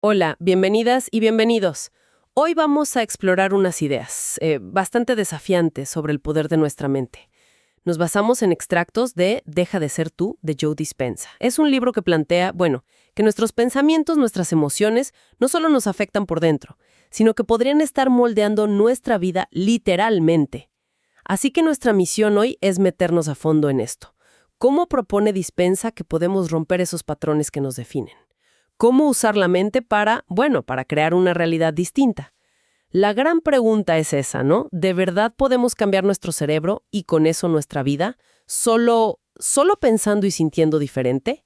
Hola, bienvenidas y bienvenidos. Hoy vamos a explorar unas ideas bastante desafiantes sobre el poder de nuestra mente. Nos basamos en extractos de Deja de ser tú, de Joe Dispenza. Es un libro que plantea, que nuestros pensamientos, nuestras emociones, no solo nos afectan por dentro, sino que podrían estar moldeando nuestra vida literalmente. Así que nuestra misión hoy es meternos a fondo en esto. ¿Cómo propone Dispenza que podemos romper esos patrones que nos definen? ¿Cómo usar la mente para crear una realidad distinta? La gran pregunta es esa, ¿no? ¿De verdad podemos cambiar nuestro cerebro y con eso nuestra vida? ¿Solo pensando y sintiendo diferente?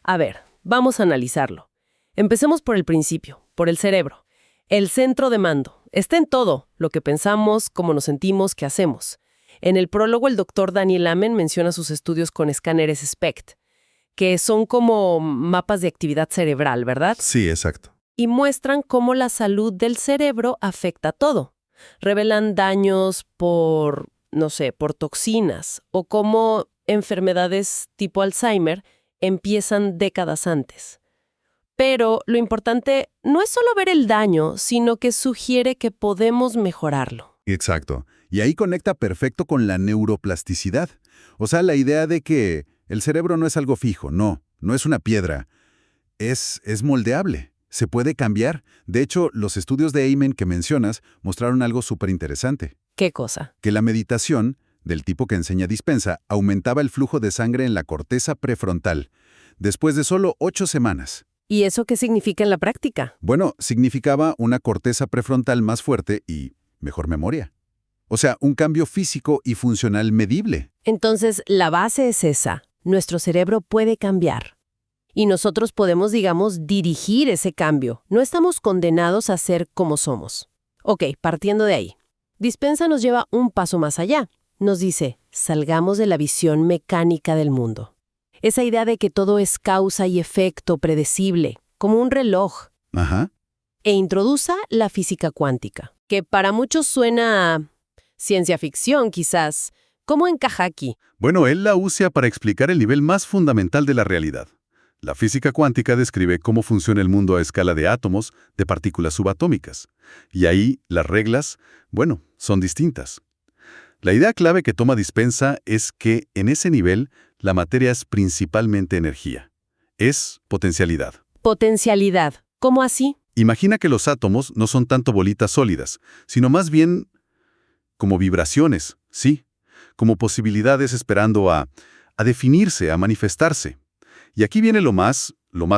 A ver, vamos a analizarlo. Empecemos por el principio, por el cerebro. El centro de mando. Está en todo, lo que pensamos, cómo nos sentimos, qué hacemos. En el prólogo, el doctor Daniel Amen menciona sus estudios con escáneres SPECT, que son como mapas de actividad cerebral, ¿verdad? Sí, exacto. Y muestran cómo la salud del cerebro afecta todo. Revelan daños por toxinas o cómo enfermedades tipo Alzheimer empiezan décadas antes. Pero lo importante no es solo ver el daño, sino que sugiere que podemos mejorarlo. Exacto. Y ahí conecta perfecto con la neuroplasticidad. O sea, la idea de que el cerebro no es algo fijo, no es una piedra. Es moldeable, se puede cambiar. De hecho, los estudios de Amen que mencionas mostraron algo súper interesante. ¿Qué cosa? Que la meditación, del tipo que enseña Dispenza, aumentaba el flujo de sangre en la corteza prefrontal, después de solo 8 semanas. ¿Y eso qué significa en la práctica? Bueno, significaba una corteza prefrontal más fuerte y mejor memoria. O sea, un cambio físico y funcional medible. Entonces, la base es esa. Nuestro cerebro puede cambiar. Y nosotros podemos, dirigir ese cambio. No estamos condenados a ser como somos. Ok, partiendo de ahí. Dispenza nos lleva un paso más allá. Nos dice, salgamos de la visión mecánica del mundo. Esa idea de que todo es causa y efecto predecible, como un reloj. Ajá. E introduza la física cuántica, que para muchos suena a ciencia ficción, quizás. ¿Cómo encaja aquí? Bueno, él la usa para explicar el nivel más fundamental de la realidad. La física cuántica describe cómo funciona el mundo a escala de átomos, de partículas subatómicas. Y ahí las reglas, son distintas. La idea clave que toma Dispenza es que, en ese nivel, la materia es principalmente energía. Es potencialidad. Potencialidad. ¿Cómo así? Imagina que los átomos no son tanto bolitas sólidas, sino más bien como vibraciones, sí, como posibilidades esperando a definirse, a manifestarse. Y aquí viene lo más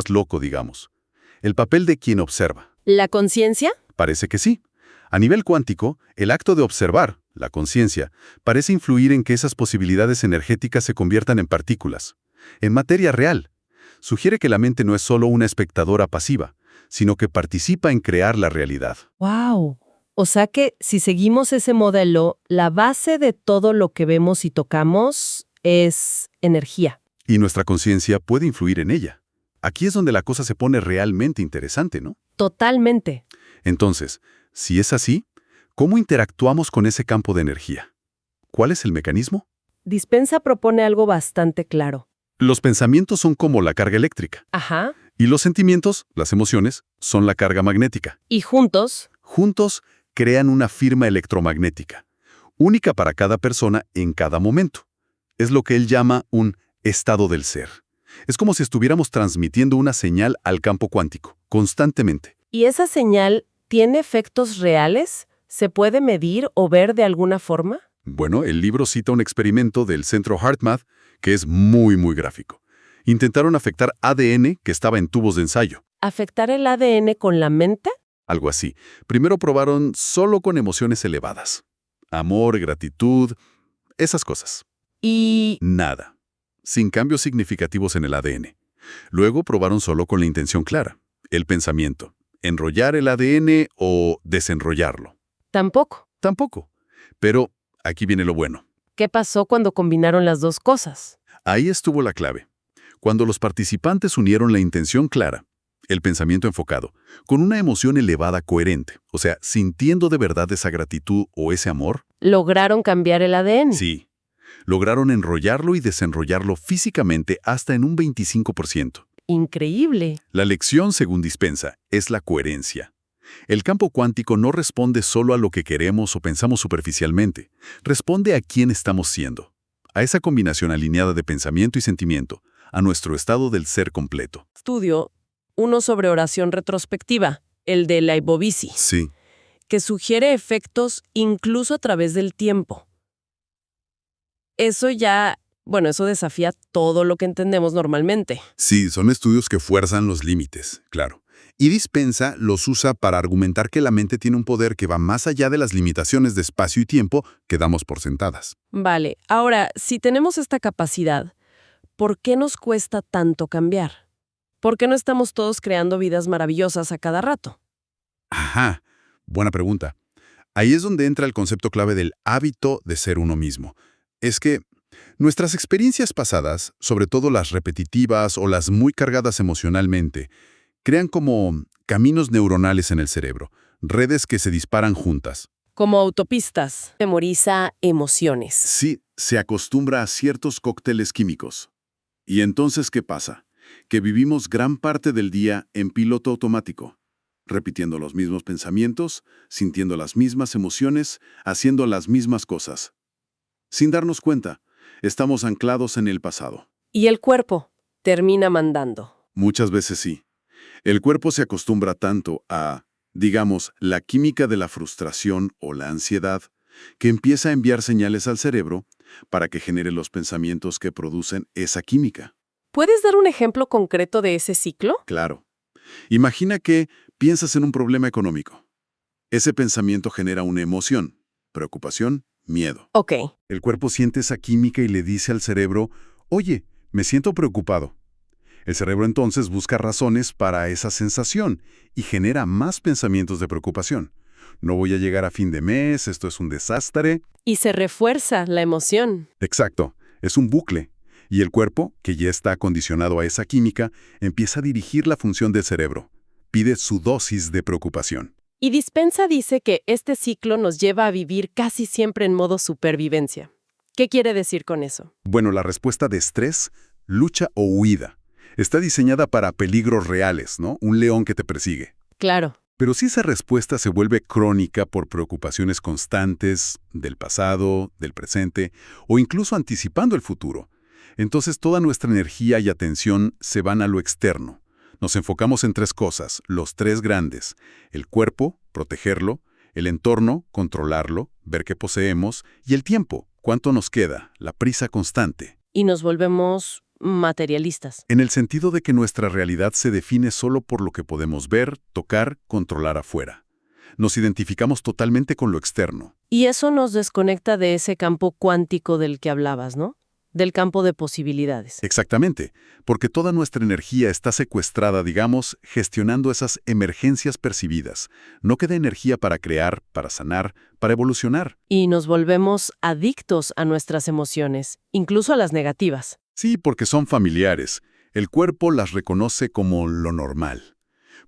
loco, digamos. El papel de quien observa. ¿La conciencia? Parece que sí. A nivel cuántico, el acto de observar, la conciencia, parece influir en que esas posibilidades energéticas se conviertan en partículas, en materia real. Sugiere que la mente no es solo una espectadora pasiva, sino que participa en crear la realidad. ¡Wow! O sea que, si seguimos ese modelo, la base de todo lo que vemos y tocamos es energía. Y nuestra conciencia puede influir en ella. Aquí es donde la cosa se pone realmente interesante, ¿no? Totalmente. Entonces, si es así, ¿cómo interactuamos con ese campo de energía? ¿Cuál es el mecanismo? Dispenza propone algo bastante claro. Los pensamientos son como la carga eléctrica. Ajá. Y los sentimientos, las emociones, son la carga magnética. Y juntos Crean una firma electromagnética, única para cada persona en cada momento. Es lo que él llama un estado del ser. Es como si estuviéramos transmitiendo una señal al campo cuántico, constantemente. ¿Y esa señal tiene efectos reales? ¿Se puede medir o ver de alguna forma? Bueno, el libro cita un experimento del Centro HeartMath que es muy gráfico. Intentaron afectar ADN que estaba en tubos de ensayo. ¿Afectar el ADN con la mente? Algo así. Primero probaron solo con emociones elevadas. Amor, gratitud, esas cosas. Y Nada. Sin cambios significativos en el ADN. Luego probaron solo con la intención clara, el pensamiento. Enrollar el ADN o desenrollarlo. tampoco. Tampoco. Pero aquí viene lo bueno. ¿Qué pasó cuando combinaron las dos cosas? Ahí estuvo la clave. Cuando los participantes unieron la intención clara, el pensamiento enfocado, con una emoción elevada coherente, o sea, sintiendo de verdad esa gratitud o ese amor, ¿Lograron cambiar el ADN? sí, lograron enrollarlo y desenrollarlo físicamente hasta en un 25%. Increíble. La lección, según Dispensa, es la coherencia. El campo cuántico no responde solo a lo que queremos o pensamos superficialmente, responde a quién estamos siendo, a esa combinación alineada de pensamiento y sentimiento, a nuestro estado del ser completo. Estudio uno sobre oración retrospectiva, el de Leibovisi, Sí. que sugiere efectos incluso a través del tiempo. Eso eso desafía todo lo que entendemos normalmente. Sí, son estudios que fuerzan los límites, claro. Y Dispensa los usa para argumentar que la mente tiene un poder que va más allá de las limitaciones de espacio y tiempo que damos por sentadas. Vale, ahora, si tenemos esta capacidad, ¿por qué nos cuesta tanto cambiar? ¿Por qué no estamos todos creando vidas maravillosas a cada rato? Ajá, buena pregunta. Ahí es donde entra el concepto clave del hábito de ser uno mismo. Es que nuestras experiencias pasadas, sobre todo las repetitivas o las muy cargadas emocionalmente, crean como caminos neuronales en el cerebro, redes que se disparan juntas. Como autopistas. Memoriza emociones. Sí, se acostumbra a ciertos cócteles químicos. ¿Y entonces qué pasa? Que vivimos gran parte del día en piloto automático, repitiendo los mismos pensamientos, sintiendo las mismas emociones, haciendo las mismas cosas. Sin darnos cuenta, estamos anclados en el pasado. Y el cuerpo termina mandando. Muchas veces sí. El cuerpo se acostumbra tanto a, digamos, la química de la frustración o la ansiedad, que empieza a enviar señales al cerebro para que genere los pensamientos que producen esa química. ¿Puedes dar un ejemplo concreto de ese ciclo? Claro. Imagina que piensas en un problema económico. Ese pensamiento genera una emoción, preocupación, miedo. Ok. El cuerpo siente esa química y le dice al cerebro, oye, me siento preocupado. El cerebro entonces busca razones para esa sensación y genera más pensamientos de preocupación. No voy a llegar a fin de mes, esto es un desastre. Y se refuerza la emoción. Exacto, es un bucle. Y el cuerpo, que ya está acondicionado a esa química, empieza a dirigir la función del cerebro. Pide su dosis de preocupación. Y Dispensa dice que este ciclo nos lleva a vivir casi siempre en modo supervivencia. ¿Qué quiere decir con eso? Bueno, la respuesta de estrés, lucha o huida, está diseñada para peligros reales, ¿no? Un león que te persigue. Claro. Pero si esa respuesta se vuelve crónica por preocupaciones constantes del pasado, del presente, o incluso anticipando el futuro, entonces toda nuestra energía y atención se van a lo externo. Nos enfocamos en tres cosas, los tres grandes: el cuerpo, protegerlo; el entorno, controlarlo, ver qué poseemos; y el tiempo, cuánto nos queda, la prisa constante. Y nos volvemos materialistas. En el sentido de que nuestra realidad se define solo por lo que podemos ver, tocar, controlar afuera. Nos identificamos totalmente con lo externo. Y eso nos desconecta de ese campo cuántico del que hablabas, ¿no? Del campo de posibilidades. Exactamente, porque toda nuestra energía está secuestrada, digamos, gestionando esas emergencias percibidas. No queda energía para crear, para sanar, para evolucionar. Y nos volvemos adictos a nuestras emociones, incluso a las negativas. Sí, porque son familiares. El cuerpo las reconoce como lo normal.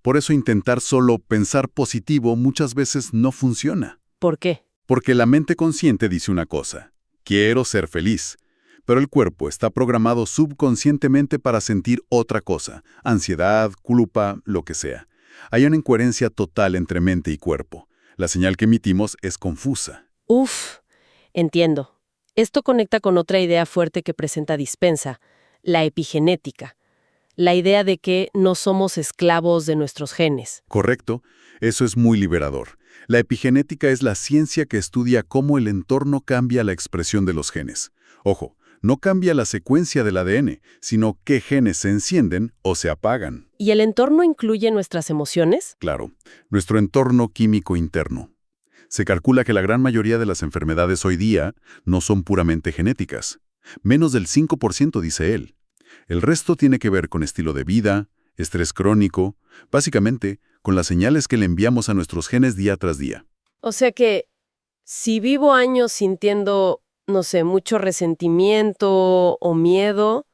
Por eso intentar solo pensar positivo muchas veces no funciona. ¿Por qué? Porque la mente consciente dice una cosa: quiero ser feliz. Pero el cuerpo está programado subconscientemente para sentir otra cosa: ansiedad, culpa, lo que sea. Hay una incoherencia total entre mente y cuerpo. La señal que emitimos es confusa. Entiendo. Esto conecta con otra idea fuerte que presenta Dispensa, la epigenética. La idea de que no somos esclavos de nuestros genes. Correcto, eso es muy liberador. La epigenética es la ciencia que estudia cómo el entorno cambia la expresión de los genes. Ojo, no cambia la secuencia del ADN, sino qué genes se encienden o se apagan. ¿Y el entorno incluye nuestras emociones? Claro, nuestro entorno químico interno. Se calcula que la gran mayoría de las enfermedades hoy día no son puramente genéticas. Menos del 5%, dice él. El resto tiene que ver con estilo de vida, estrés crónico, básicamente con las señales que le enviamos a nuestros genes día tras día. O sea que, si vivo años sintiendo, no sé, mucho resentimiento o miedo,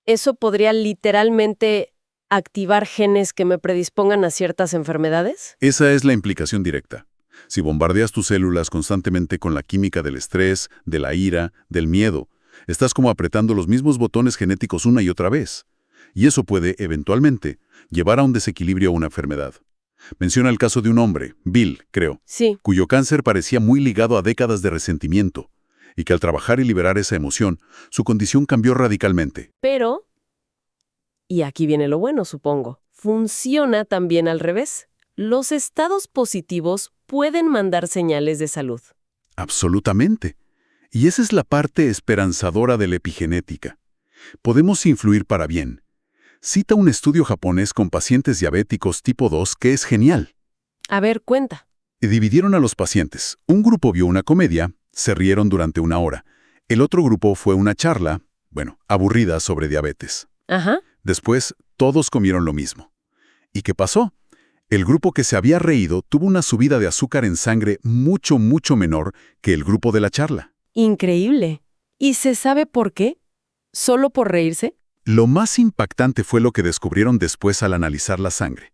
¿eso podría literalmente activar genes que me predispongan a ciertas enfermedades? Esa es la implicación directa. Si bombardeas tus células constantemente con la química del estrés, de la ira, del miedo, estás como apretando los mismos botones genéticos una y otra vez. y eso puede, eventualmente, llevar a un desequilibrio o una enfermedad. Menciona el caso de un hombre, Bill, creo, Sí. cuyo cáncer parecía muy ligado a décadas de resentimiento, y que al trabajar y liberar esa emoción, su condición cambió radicalmente. Pero, y aquí viene lo bueno, supongo, funciona también al revés. Los estados positivos pueden mandar señales de salud. Absolutamente. Y esa es la parte esperanzadora de la epigenética. Podemos influir para bien. Cita un estudio japonés con pacientes diabéticos tipo 2 que es genial. A ver, cuenta. Y dividieron a los pacientes. Un grupo vio una comedia, se rieron durante 1 hora. El otro grupo fue una charla, aburrida sobre diabetes. Ajá. Después, todos comieron lo mismo. ¿Y qué pasó? El grupo que se había reído tuvo una subida de azúcar en sangre mucho, mucho menor que el grupo de la charla. Increíble. ¿Y se sabe por qué? ¿Solo por reírse? Lo más impactante fue lo que descubrieron después al analizar la sangre.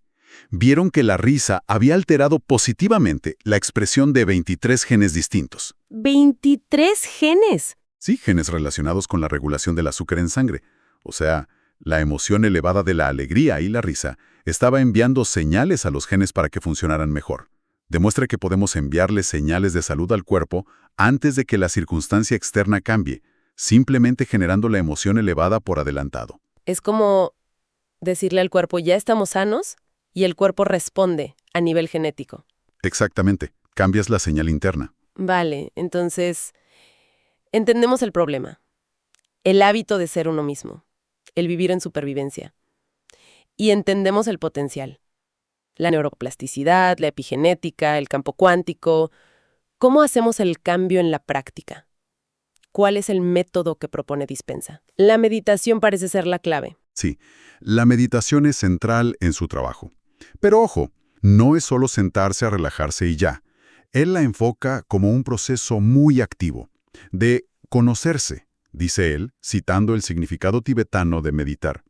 Vieron que la risa había alterado positivamente la expresión de 23 genes distintos. ¡23 genes! Sí, genes relacionados con la regulación del azúcar en sangre. O sea, la emoción elevada de la alegría y la risa estaba enviando señales a los genes para que funcionaran mejor. Demuestra que podemos enviarle señales de salud al cuerpo antes de que la circunstancia externa cambie, simplemente generando la emoción elevada por adelantado. Es como decirle al cuerpo, ya estamos sanos, y el cuerpo responde a nivel genético. Exactamente, cambias la señal interna. Vale, entonces, entendemos el problema. El hábito de ser uno mismo. El vivir en supervivencia. Y entendemos el potencial. La neuroplasticidad, la epigenética, el campo cuántico. ¿Cómo hacemos el cambio en la práctica? ¿Cuál es el método que propone Dispensa? La meditación parece ser la clave. Sí, la meditación es central en su trabajo. Pero ojo, no es solo sentarse a relajarse y ya. Él la enfoca como un proceso muy activo, de conocerse, dice él, citando el significado tibetano de meditar,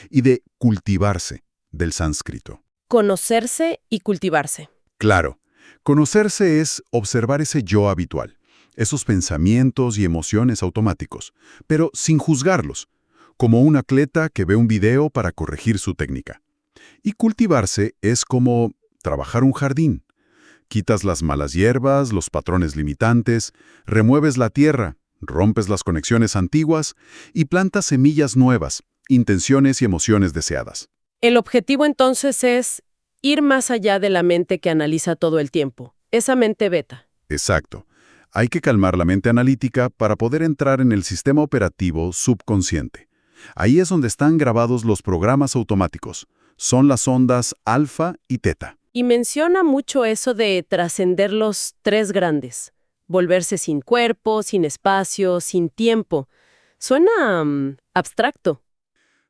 y de cultivarse, del sánscrito. Conocerse y cultivarse. Claro, conocerse es observar ese yo habitual, esos pensamientos y emociones automáticos, pero sin juzgarlos, como un atleta que ve un video para corregir su técnica. Y cultivarse es como trabajar un jardín. Quitas las malas hierbas, los patrones limitantes, remueves la tierra, rompes las conexiones antiguas y plantas semillas nuevas, intenciones y emociones deseadas. El objetivo entonces es ir más allá de la mente que analiza todo el tiempo, esa mente beta. Exacto. Hay que calmar la mente analítica para poder entrar en el sistema operativo subconsciente. Ahí es donde están grabados los programas automáticos. Son las ondas alfa y teta. Y menciona mucho eso de trascender los 3 grandes. Volverse sin cuerpo, sin espacio, sin tiempo. Suena abstracto.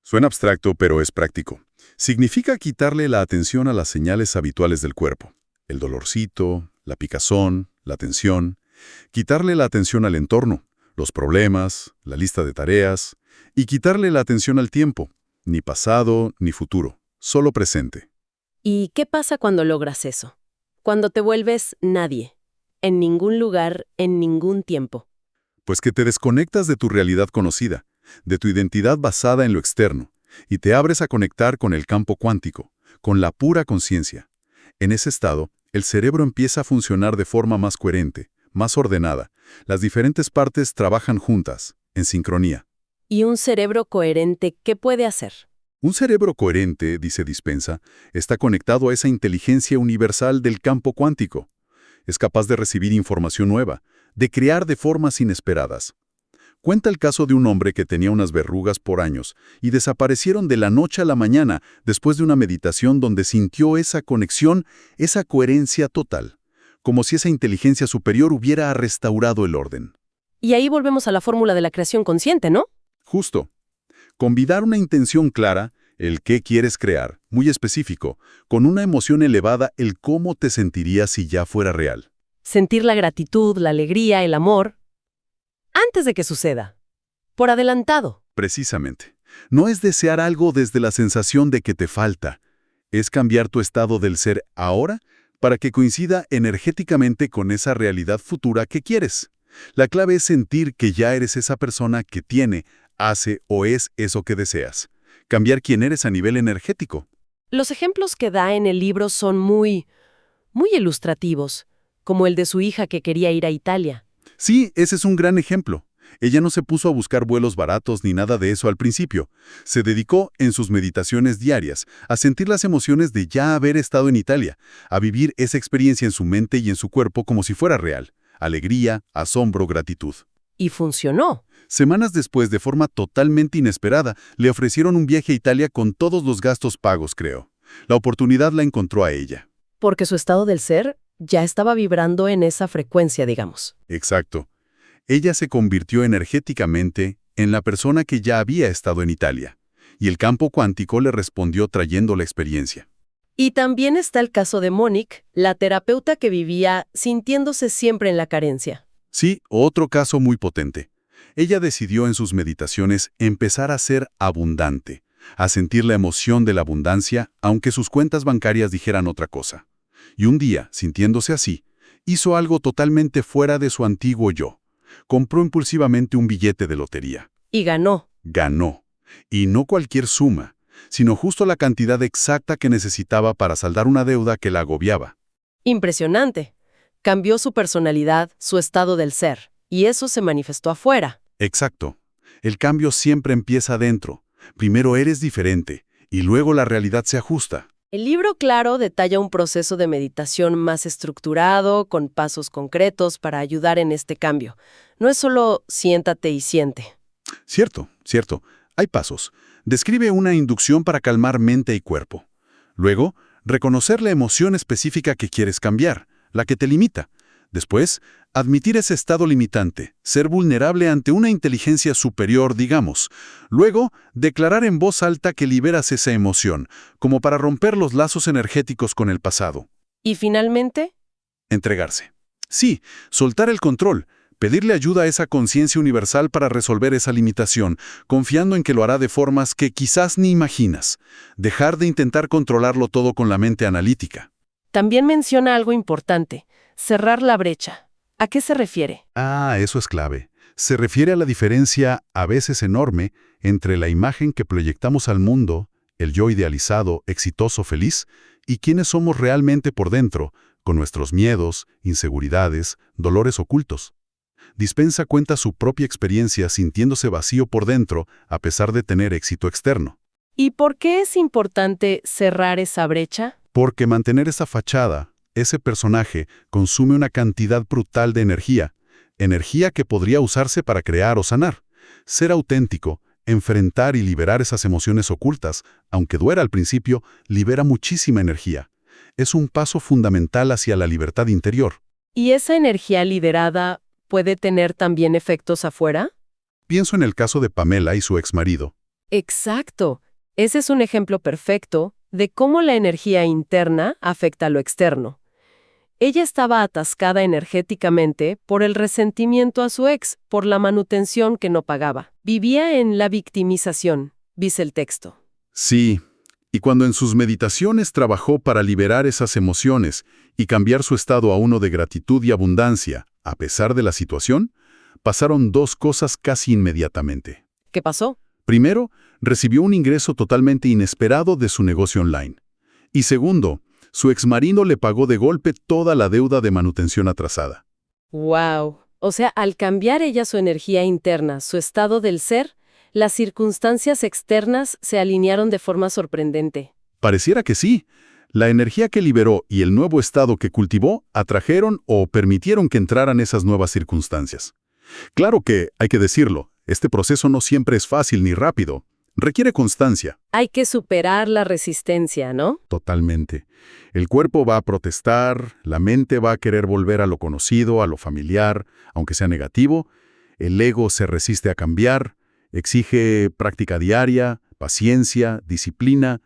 Suena abstracto, pero es práctico. Significa quitarle la atención a las señales habituales del cuerpo. El dolorcito, la picazón, la tensión. Quitarle la atención al entorno, los problemas, la lista de tareas. Y quitarle la atención al tiempo. Ni pasado, ni futuro. Solo presente. ¿Y qué pasa cuando logras eso? Cuando te vuelves nadie. En ningún lugar, en ningún tiempo. Pues que te desconectas de tu realidad conocida, de tu identidad basada en lo externo, y te abres a conectar con el campo cuántico, con la pura conciencia. En ese estado, el cerebro empieza a funcionar de forma más coherente, más ordenada. Las diferentes partes trabajan juntas, en sincronía. ¿Y un cerebro coherente qué puede hacer? Un cerebro coherente, dice Dispensa, está conectado a esa inteligencia universal del campo cuántico. Es capaz de recibir información nueva, de crear de formas inesperadas. Cuenta el caso de un hombre que tenía unas verrugas por años y desaparecieron de la noche a la mañana después de una meditación donde sintió esa conexión, esa coherencia total, como si esa inteligencia superior hubiera restaurado el orden. Y ahí volvemos a la fórmula de la creación consciente, ¿no? Justo. Convidar una intención clara, el qué quieres crear, muy específico, con una emoción elevada, el cómo te sentirías si ya fuera real. Sentir la gratitud, la alegría, el amor, antes de que suceda. Por adelantado. Precisamente. No es desear algo desde la sensación de que te falta. Es cambiar tu estado del ser ahora para que coincida energéticamente con esa realidad futura que quieres. La clave es sentir que ya eres esa persona que tiene, hace o es eso que deseas. cambiar quién eres a nivel energético. Los ejemplos que da en el libro son muy ilustrativos, como el de su hija que quería ir a Italia. Sí, ese es un gran ejemplo. Ella no se puso a buscar vuelos baratos ni nada de eso al principio. Se dedicó, en sus meditaciones diarias, a sentir las emociones de ya haber estado en Italia, a vivir esa experiencia en su mente y en su cuerpo como si fuera real. Alegría, asombro, gratitud. Y funcionó. Semanas después, de forma totalmente inesperada, le ofrecieron un viaje a Italia con todos los gastos pagos, creo. La oportunidad la encontró a ella. Porque su estado del ser ya estaba vibrando en esa frecuencia, digamos. Exacto. Ella se convirtió energéticamente en la persona que ya había estado en Italia, y el campo cuántico le respondió trayendo la experiencia. Y también está el caso de Monique, la terapeuta que vivía sintiéndose siempre en la carencia. Sí, otro caso muy potente. Ella decidió en sus meditaciones empezar a ser abundante, a sentir la emoción de la abundancia, aunque sus cuentas bancarias dijeran otra cosa. Y un día, sintiéndose así, hizo algo totalmente fuera de su antiguo yo. Compró impulsivamente un billete de lotería. Y ganó. Ganó. Y no cualquier suma, sino justo la cantidad exacta que necesitaba para saldar una deuda que la agobiaba. Impresionante. Cambió su personalidad, su estado del ser, y eso se manifestó afuera. Exacto. El cambio siempre empieza adentro. Primero eres diferente, y luego la realidad se ajusta. El libro, claro, detalla un proceso de meditación más estructurado, con pasos concretos para ayudar en este cambio. No es solo siéntate y siente. Cierto, cierto. Hay pasos. Describe una inducción para calmar mente y cuerpo. Luego, reconocer la emoción específica que quieres cambiar, la que te limita. Después, admitir ese estado limitante, ser vulnerable ante una inteligencia superior, digamos. Luego, declarar en voz alta que liberas esa emoción, como para romper los lazos energéticos con el pasado. Y finalmente, Entregarse. Sí, soltar el control, pedirle ayuda a esa conciencia universal para resolver esa limitación, confiando en que lo hará de formas que quizás ni imaginas. Dejar de intentar controlarlo todo con la mente analítica. también menciona algo importante, cerrar la brecha. ¿A qué se refiere? Ah, eso es clave. Se refiere a la diferencia, a veces enorme, entre la imagen que proyectamos al mundo, el yo idealizado, exitoso, feliz, y quiénes somos realmente por dentro, con nuestros miedos, inseguridades, dolores ocultos. Dispensa cuenta su propia experiencia sintiéndose vacío por dentro a pesar de tener éxito externo. ¿Y por qué es importante cerrar esa brecha? Porque mantener esa fachada, ese personaje, consume una cantidad brutal de energía que podría usarse para crear o sanar. Ser auténtico, enfrentar y liberar esas emociones ocultas, aunque duela al principio, libera muchísima energía. Es un paso fundamental hacia la libertad interior. ¿Y esa energía liberada puede tener también efectos afuera? Pienso en el caso de Pamela y su exmarido. Exacto. Ese es un ejemplo perfecto de cómo la energía interna afecta a lo externo. Ella estaba atascada energéticamente por el resentimiento a su ex, por la manutención que no pagaba. Vivía en la victimización, dice el texto. Sí, y cuando en sus meditaciones trabajó para liberar esas emociones y cambiar su estado a uno de gratitud y abundancia, a pesar de la situación, pasaron dos cosas casi inmediatamente. ¿Qué pasó? Primero, recibió un ingreso totalmente inesperado de su negocio online. Y segundo, su exmarido le pagó de golpe toda la deuda de manutención atrasada. ¡Wow! O sea, al cambiar ella su energía interna, su estado del ser, las circunstancias externas se alinearon de forma sorprendente. Pareciera que sí. La energía que liberó y el nuevo estado que cultivó atrajeron o permitieron que entraran esas nuevas circunstancias. Claro que, hay que decirlo, este proceso no siempre es fácil ni rápido. Requiere constancia. Hay que superar la resistencia, ¿no? Totalmente. El cuerpo va a protestar, la mente va a querer volver a lo conocido, a lo familiar, aunque sea negativo. El ego se resiste a cambiar, exige práctica diaria, paciencia, disciplina,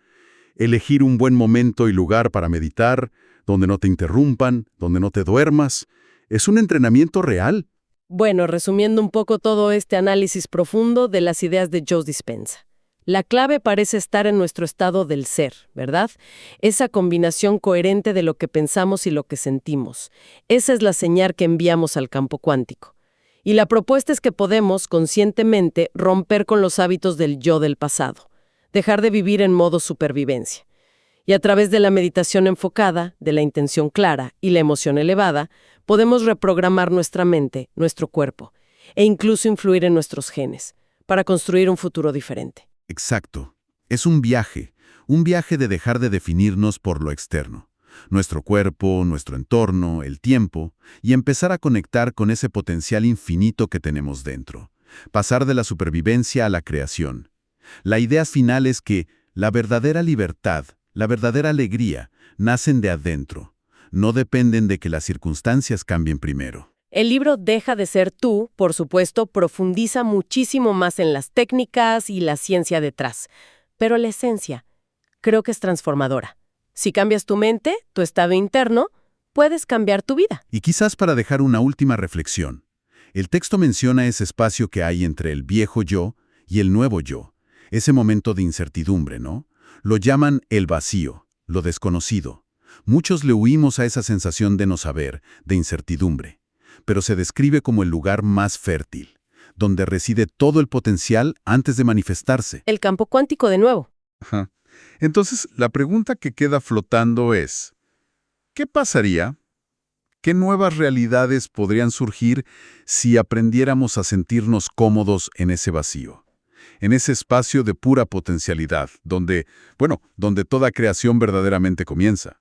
elegir un buen momento y lugar para meditar, donde no te interrumpan, donde no te duermas. Es un entrenamiento real. Bueno, resumiendo un poco todo este análisis profundo de las ideas de Joe Dispenza. La clave parece estar en nuestro estado del ser, ¿verdad? Esa combinación coherente de lo que pensamos y lo que sentimos. Esa es la señal que enviamos al campo cuántico. Y la propuesta es que podemos, conscientemente, romper con los hábitos del yo del pasado. dejar de vivir en modo supervivencia. Y a través de la meditación enfocada, de la intención clara y la emoción elevada, podemos reprogramar nuestra mente, nuestro cuerpo, e incluso influir en nuestros genes, para construir un futuro diferente. Exacto. Es un viaje de dejar de definirnos por lo externo, nuestro cuerpo, nuestro entorno, el tiempo, y empezar a conectar con ese potencial infinito que tenemos dentro. Pasar de la supervivencia a la creación. La idea final es que la verdadera libertad, la verdadera alegría, nacen de adentro. No dependen de que las circunstancias cambien primero. El libro Deja de ser tú, por supuesto, profundiza muchísimo más en las técnicas y la ciencia detrás. Pero la esencia, creo que es transformadora. Si cambias tu mente, tu estado interno, puedes cambiar tu vida. Y quizás para dejar una última reflexión. El texto menciona ese espacio que hay entre el viejo yo y el nuevo yo. Ese momento de incertidumbre, ¿no? Lo llaman el vacío, lo desconocido. Muchos le huimos a esa sensación de no saber, de incertidumbre. Pero se describe como el lugar más fértil, donde reside todo el potencial antes de manifestarse. El campo cuántico de nuevo. Ajá. Entonces, la pregunta que queda flotando es, ¿qué pasaría? ¿Qué nuevas realidades podrían surgir si aprendiéramos a sentirnos cómodos en ese vacío? En ese espacio de pura potencialidad, donde toda creación verdaderamente comienza.